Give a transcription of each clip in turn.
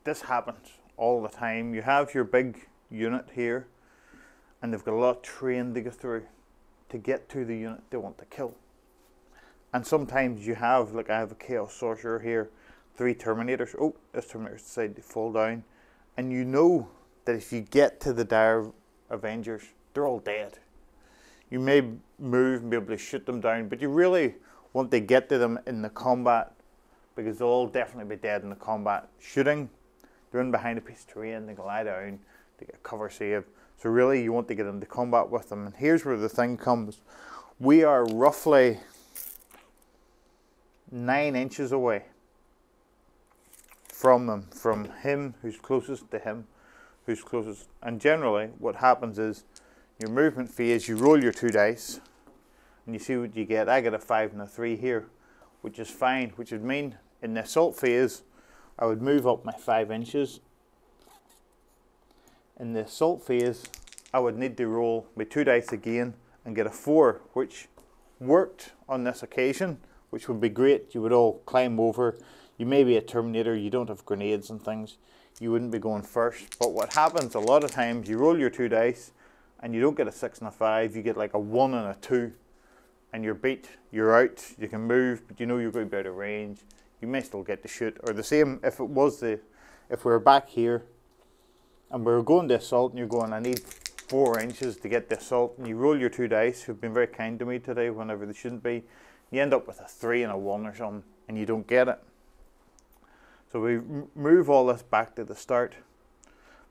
this happens all the time. You have your big unit here, and they've got a lot of terrain to go through to get to the unit they want to kill. And sometimes you have, like I have a Chaos Sorcerer here, 3 Terminators. Oh, this Terminator decided to fall down. And you know that if you get to the Dire Avengers, they're all dead. You may move and be able to shoot them down, but you really want to get to them in the combat, because they'll all definitely be dead in the combat. Shooting, they're in behind a piece of terrain, they can lie down, they get a cover save. So really you want to get into combat with them. And here's where the thing comes. We are roughly 9 inches away from them, from him who's closest to him who's closest. And generally what happens is your movement phase, you roll your 2 dice and you see what you get. I get a 5 and a 3 here, which is fine, which would mean in the assault phase I would move up my 5 inches. In the assault phase I would need to roll my 2 dice again and get a 4, which worked on this occasion, which would be great. You would all climb over. You may be a Terminator, you don't have grenades and things, you wouldn't be going first. But what happens a lot of times, you roll your 2 dice and you don't get a 6 and a 5, you get like a 1 and a 2, and you're beat, you're out. You can move, but you know you're going to be out of range. You may still get to shoot. Or the same if it was if we were back here and we were going to assault and you're going, I need 4 inches to get the assault, and you roll your 2 dice, who've been very kind to me today whenever they shouldn't be, you end up with a 3 and a 1 or something, and you don't get it. So we move all this back to the start.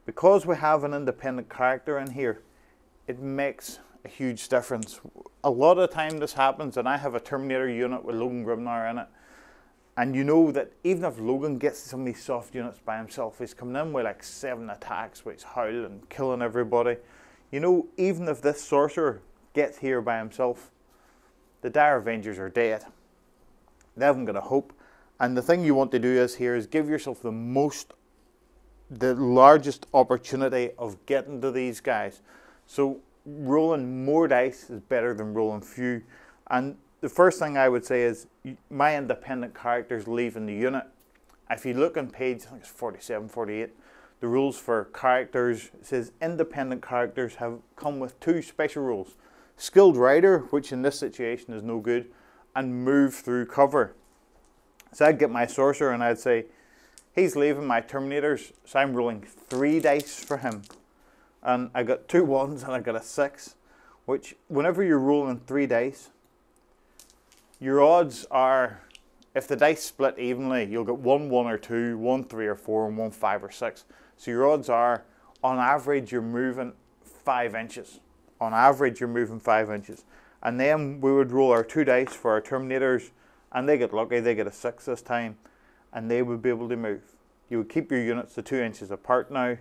Because we have an independent character in here, it makes a huge difference. A lot of time this happens, and I have a Terminator unit with Logan Grimnar in it, and you know that even if Logan gets some of these soft units by himself, he's coming in with like 7 attacks, where he's howling and killing everybody. You know, even if this Sorcerer gets here by himself, the Dire Avengers are dead. They haven't got a hope. And the thing you want to do is give yourself the largest opportunity of getting to these guys. So rolling more dice is better than rolling few. And the first thing I would say is my independent characters leaving the unit. If you look on page, I think it's 47, 48, the rules for characters, it says independent characters have come with 2 special rules. Skilled Rider, which in this situation is no good, and move through cover. So I'd get my Sorcerer and I'd say, he's leaving my Terminators, so I'm rolling 3 dice for him. And I got 2 1s and I got a 6, which whenever you're rolling 3 dice, your odds are, if the dice split evenly, you'll get 1 1 or 2, 1 3 or 4, and 1 5 or 6. So your odds are, on average, you're moving 5 inches. On average, you're moving 5 inches. And then we would roll our 2 dice for our Terminators, and they get lucky, they get a 6 this time, and they would be able to move. You would keep your units to 2 inches apart now,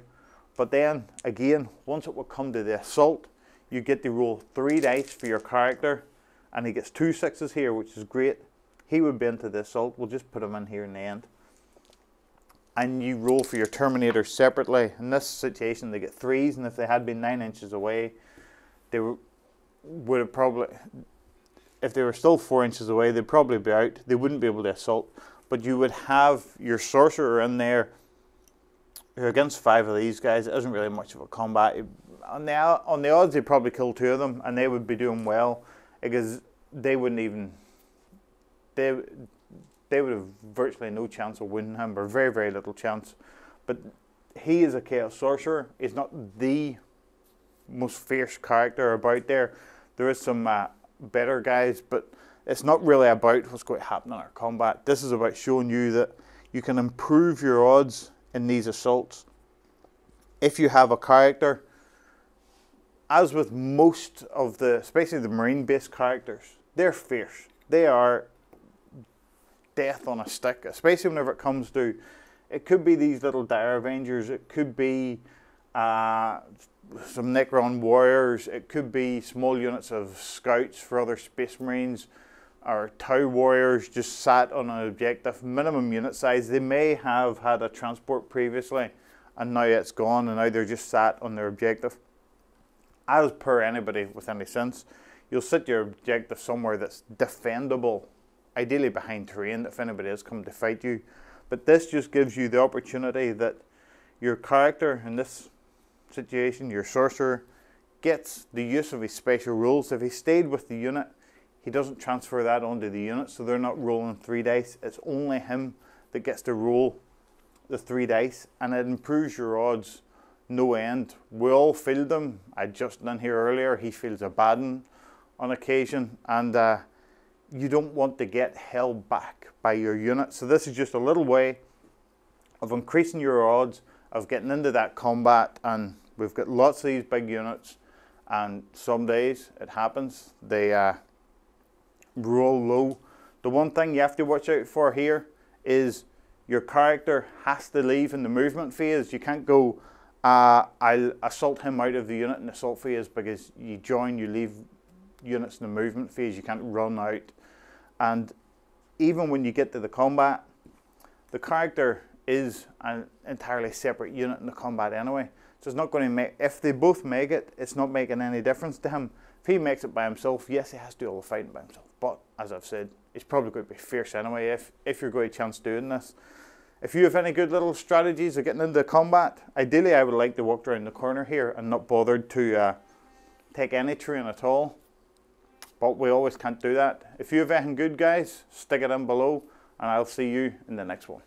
but then, again, once it would come to the assault, you get to roll 3 dice for your character, and he gets 2 6s here, which is great. He would be into the assault. We'll just put him in here in the end. And you roll for your Terminator separately. In this situation, they get 3s, and if they had been 9 inches away, they would have probably, if they were still 4 inches away, they'd probably be out. They wouldn't be able to assault. But you would have your Sorcerer in there. You're against 5 of these guys. It isn't really much of a combat. On the odds, they'd probably kill 2 of them, and they would be doing well, because they wouldn't even, they would have virtually no chance of winning him, or very, very little chance. But he is a Chaos Sorcerer. He's not the most fierce character about there. There is some better guys, but it's not really about what's going to happen in our combat. This is about showing you that you can improve your odds in these assaults if you have a character. As with most of the, especially the Marine-based characters, they're fierce. They are death on a stick, especially whenever it comes to, it could be these little Dire Avengers, it could be some Necron warriors, it could be small units of scouts for other Space Marines, or Tau warriors just sat on an objective, minimum unit size. They may have had a transport previously and now it's gone, and now they're just sat on their objective. As per anybody with any sense, you'll sit your objective somewhere that's defendable, ideally behind terrain if anybody has come to fight you. But this just gives you the opportunity that your character in this situation, your sorcerer, gets the use of his special rules. If he stayed with the unit, he doesn't transfer that onto the unit, so they're not rolling 3 dice. It's only him that gets to roll the 3 dice, and it improves your odds no end. We all feel them. I just in here earlier, he feels a bad one on occasion, and you don't want to get held back by your unit. So this is just a little way of increasing your odds of getting into that combat. And we've got lots of these big units, and some days it happens they roll low. The one thing you have to watch out for here is your character has to leave in the movement phase. You can't go, I'll assault him out of the unit in the assault phase, because you leave units in the movement phase. You can't run out. And even when you get to the combat, the character is an entirely separate unit in the combat anyway. So it's not going to make, if they both make it, it's not making any difference to him. If he makes it by himself, yes, he has to do all the fighting by himself. But as I've said, he's probably going to be fierce anyway if you're going to chance doing this. If you have any good little strategies of getting into combat, ideally I would like to walk around the corner here and not bothered to take any terrain at all. But we always can't do that. If you have anything good, guys, stick it in below, and I'll see you in the next one.